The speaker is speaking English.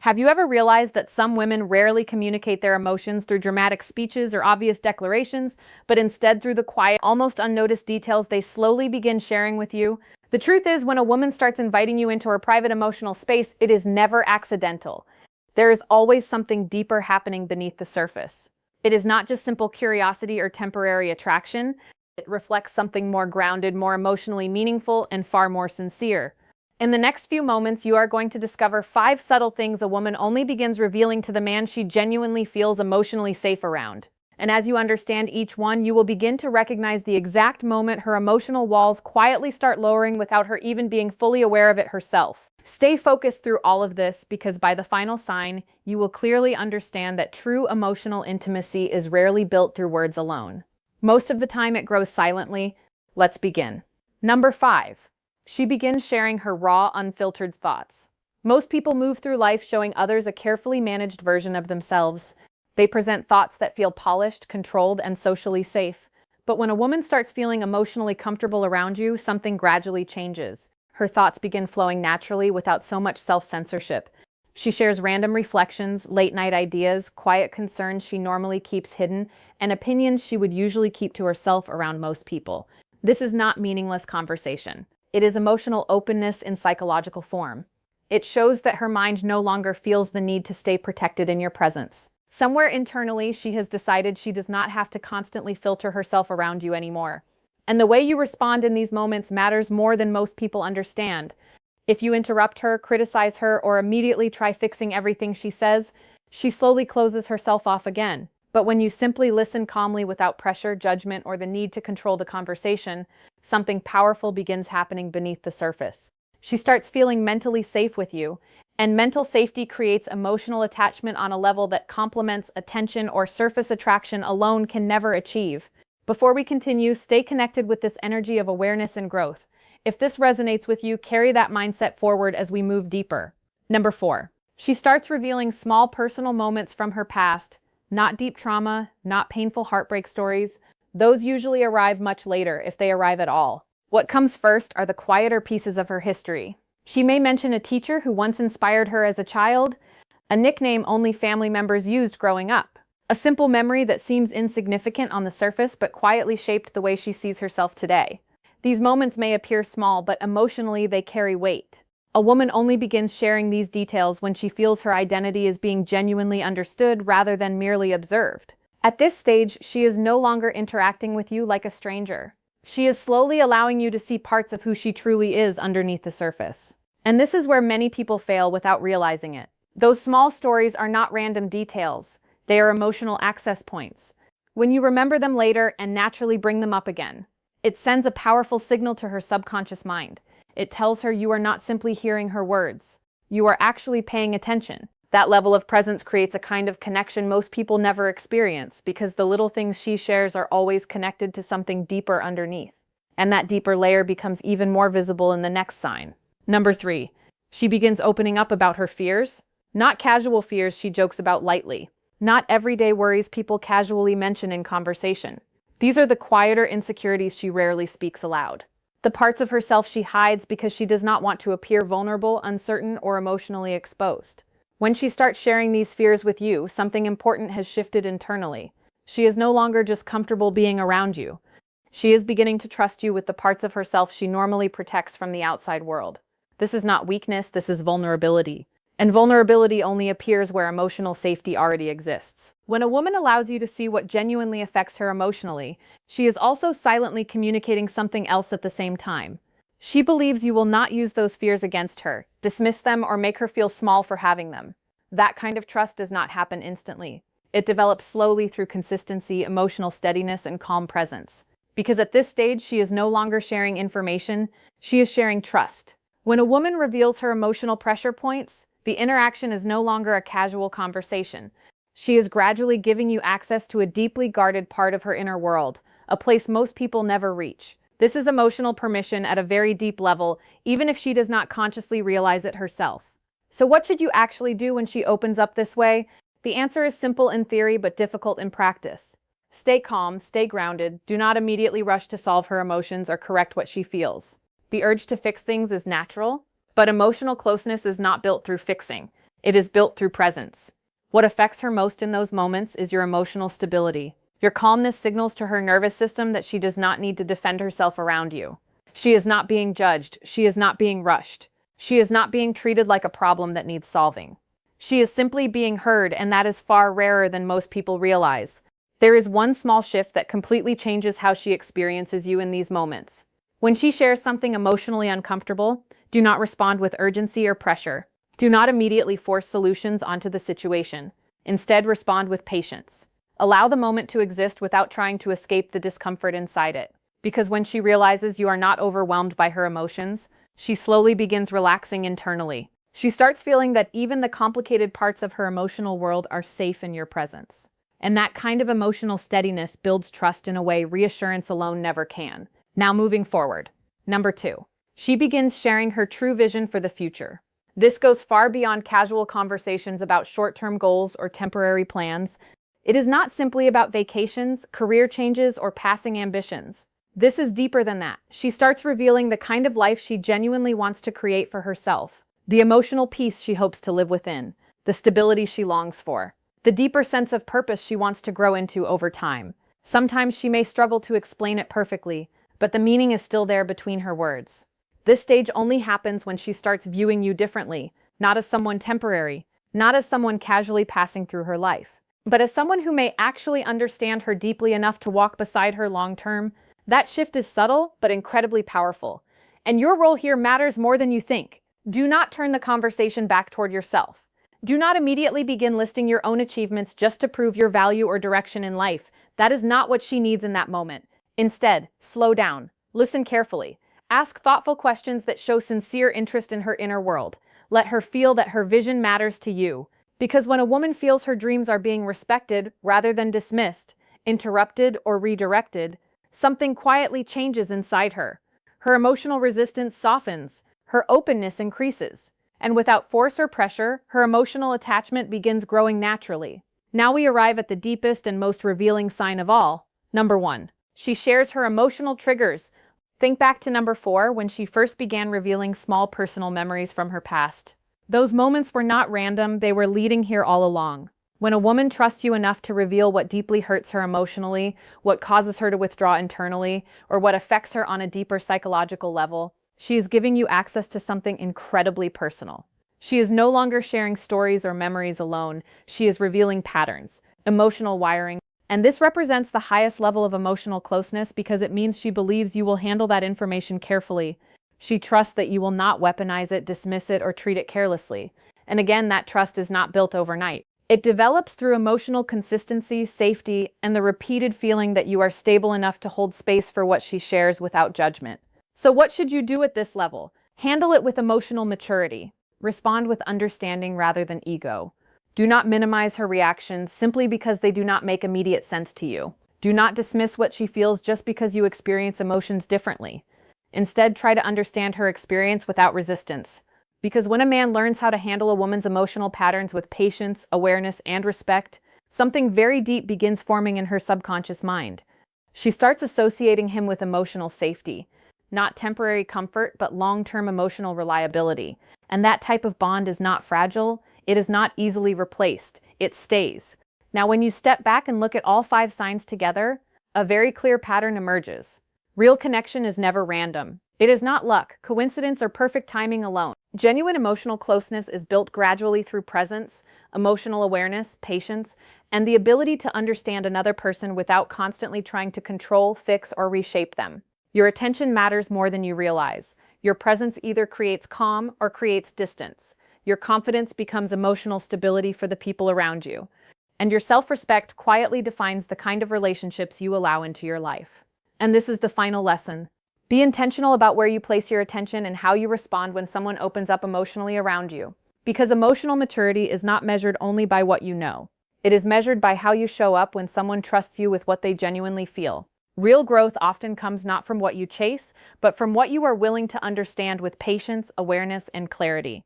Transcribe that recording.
Have you ever realized that some women rarely communicate their emotions through dramatic speeches or obvious declarations, but instead through the quiet, almost unnoticed details they slowly begin sharing with you? The truth is, when a woman starts inviting you into her private emotional space, it is never accidental. There is always something deeper happening beneath the surface. It is not just simple curiosity or temporary attraction. It reflects something more grounded, more emotionally meaningful, and far more sincere. In the next few moments, you are going to discover 5 subtle things a woman only begins revealing to the man she genuinely feels emotionally safe around. And as you understand each one, you will begin to recognize the exact moment her emotional walls quietly start lowering without her even being fully aware of it herself. Stay focused through all of this, because by the final sign, you will clearly understand that true emotional intimacy is rarely built through words alone. Most of the time it grows silently. Let's begin. Number 5. She begins sharing her raw, unfiltered thoughts. Most people move through life showing others a carefully managed version of themselves. They present thoughts that feel polished, controlled, and socially safe. But when a woman starts feeling emotionally comfortable around you, something gradually changes. Her thoughts begin flowing naturally without so much self-censorship. She shares random reflections, late-night ideas, quiet concerns she normally keeps hidden, and opinions she would usually keep to herself around most people. This is not meaningless conversation. It is emotional openness in psychological form. It shows that her mind no longer feels the need to stay protected in your presence. Somewhere internally, she has decided she does not have to constantly filter herself around you anymore. And the way you respond in these moments matters more than most people understand. If you interrupt her, criticize her, or immediately try fixing everything she says, she slowly closes herself off again. But when you simply listen calmly without pressure, judgment, or the need to control the conversation, something powerful begins happening beneath the surface. She starts feeling mentally safe with you, and mental safety creates emotional attachment on a level that complements attention or surface attraction alone can never achieve. Before we continue, stay connected with this energy of awareness and growth. If this resonates with you, carry that mindset forward as we move deeper. Number 4. She starts revealing small personal moments from her past. Not deep trauma, not painful heartbreak stories. Those usually arrive much later, if they arrive at all. What comes first are the quieter pieces of her history. She may mention a teacher who once inspired her as a child, a nickname only family members used growing up, a simple memory that seems insignificant on the surface but quietly shaped the way she sees herself today. These moments may appear small, but emotionally they carry weight. A woman only begins sharing these details when she feels her identity is being genuinely understood rather than merely observed. At this stage, she is no longer interacting with you like a stranger. She is slowly allowing you to see parts of who she truly is underneath the surface. And this is where many people fail without realizing it. Those small stories are not random details. They are emotional access points. When you remember them later and naturally bring them up again, it sends a powerful signal to her subconscious mind. It tells her you are not simply hearing her words. You are actually paying attention. That level of presence creates a kind of connection most people never experience, because the little things she shares are always connected to something deeper underneath. And that deeper layer becomes even more visible in the next sign. Number 3. She begins opening up about her fears. Not casual fears she jokes about lightly. Not everyday worries people casually mention in conversation. These are the quieter insecurities she rarely speaks aloud. The parts of herself she hides because she does not want to appear vulnerable, uncertain, or emotionally exposed. When she starts sharing these fears with you, something important has shifted internally. She is no longer just comfortable being around you. She is beginning to trust you with the parts of herself she normally protects from the outside world. This is not weakness, this is vulnerability. And vulnerability only appears where emotional safety already exists. When a woman allows you to see what genuinely affects her emotionally, she is also silently communicating something else at the same time. She believes you will not use those fears against her, dismiss them, or make her feel small for having them. That kind of trust does not happen instantly. It develops slowly through consistency, emotional steadiness, and calm presence. Because at this stage, she is no longer sharing information, she is sharing trust. When a woman reveals her emotional pressure points, the interaction is no longer a casual conversation. She is gradually giving you access to a deeply guarded part of her inner world, a place most people never reach. This is emotional permission at a very deep level, even if she does not consciously realize it herself. So what should you actually do when she opens up this way? The answer is simple in theory, but difficult in practice. Stay calm, stay grounded, do not immediately rush to solve her emotions or correct what she feels. The urge to fix things is natural, but emotional closeness is not built through fixing. It is built through presence. What affects her most in those moments is your emotional stability. Your calmness signals to her nervous system that she does not need to defend herself around you. She is not being judged. She is not being rushed. She is not being treated like a problem that needs solving. She is simply being heard, and that is far rarer than most people realize. There is one small shift that completely changes how she experiences you in these moments. When she shares something emotionally uncomfortable, do not respond with urgency or pressure. Do not immediately force solutions onto the situation. Instead, respond with patience. Allow the moment to exist without trying to escape the discomfort inside it. Because when she realizes you are not overwhelmed by her emotions, she slowly begins relaxing internally. She starts feeling that even the complicated parts of her emotional world are safe in your presence. And that kind of emotional steadiness builds trust in a way reassurance alone never can. Now moving forward. Number 2. She begins sharing her true vision for the future. This goes far beyond casual conversations about short-term goals or temporary plans. It is not simply about vacations, career changes, or passing ambitions. This is deeper than that. She starts revealing the kind of life she genuinely wants to create for herself, the emotional peace she hopes to live within, the stability she longs for, the deeper sense of purpose she wants to grow into over time. Sometimes she may struggle to explain it perfectly, but the meaning is still there between her words. This stage only happens when she starts viewing you differently, not as someone temporary, not as someone casually passing through her life, but as someone who may actually understand her deeply enough to walk beside her long-term. That shift is subtle, but incredibly powerful. And your role here matters more than you think. Do not turn the conversation back toward yourself. Do not immediately begin listing your own achievements just to prove your value or direction in life. That is not what she needs in that moment. Instead, slow down. Listen carefully. Ask thoughtful questions that show sincere interest in her inner world. Let her feel that her vision matters to you. Because when a woman feels her dreams are being respected rather than dismissed, interrupted, or redirected, something quietly changes inside her. Her emotional resistance softens. Her openness increases. And without force or pressure, her emotional attachment begins growing naturally. Now we arrive at the deepest and most revealing sign of all. Number 1. She shares her emotional triggers. Think back to number 4, when she first began revealing small personal memories from her past. Those moments were not random, they were leading here all along. When a woman trusts you enough to reveal what deeply hurts her emotionally, what causes her to withdraw internally, or what affects her on a deeper psychological level, she is giving you access to something incredibly personal. She is no longer sharing stories or memories alone, she is revealing patterns, emotional wiring, and this represents the highest level of emotional closeness because it means she believes you will handle that information carefully. She trusts that you will not weaponize it, dismiss it, or treat it carelessly. And again, that trust is not built overnight. It develops through emotional consistency, safety, and the repeated feeling that you are stable enough to hold space for what she shares without judgment. So what should you do at this level? Handle it with emotional maturity. Respond with understanding rather than ego. Do not minimize her reactions simply because they do not make immediate sense to you. Do not dismiss what she feels just because you experience emotions differently. Instead, try to understand her experience without resistance. Because when a man learns how to handle a woman's emotional patterns with patience, awareness, and respect, something very deep begins forming in her subconscious mind. She starts associating him with emotional safety, not temporary comfort, but long-term emotional reliability. And that type of bond is not fragile. It is not easily replaced. It stays. Now, when you step back and look at all 5 signs together, a very clear pattern emerges. Real connection is never random. It is not luck, coincidence, or perfect timing alone. Genuine emotional closeness is built gradually through presence, emotional awareness, patience, and the ability to understand another person without constantly trying to control, fix, or reshape them. Your attention matters more than you realize. Your presence either creates calm or creates distance. Your confidence becomes emotional stability for the people around you. And your self-respect quietly defines the kind of relationships you allow into your life. And this is the final lesson. Be intentional about where you place your attention and how you respond when someone opens up emotionally around you. Because emotional maturity is not measured only by what you know. It is measured by how you show up when someone trusts you with what they genuinely feel. Real growth often comes not from what you chase, but from what you are willing to understand with patience, awareness, and clarity.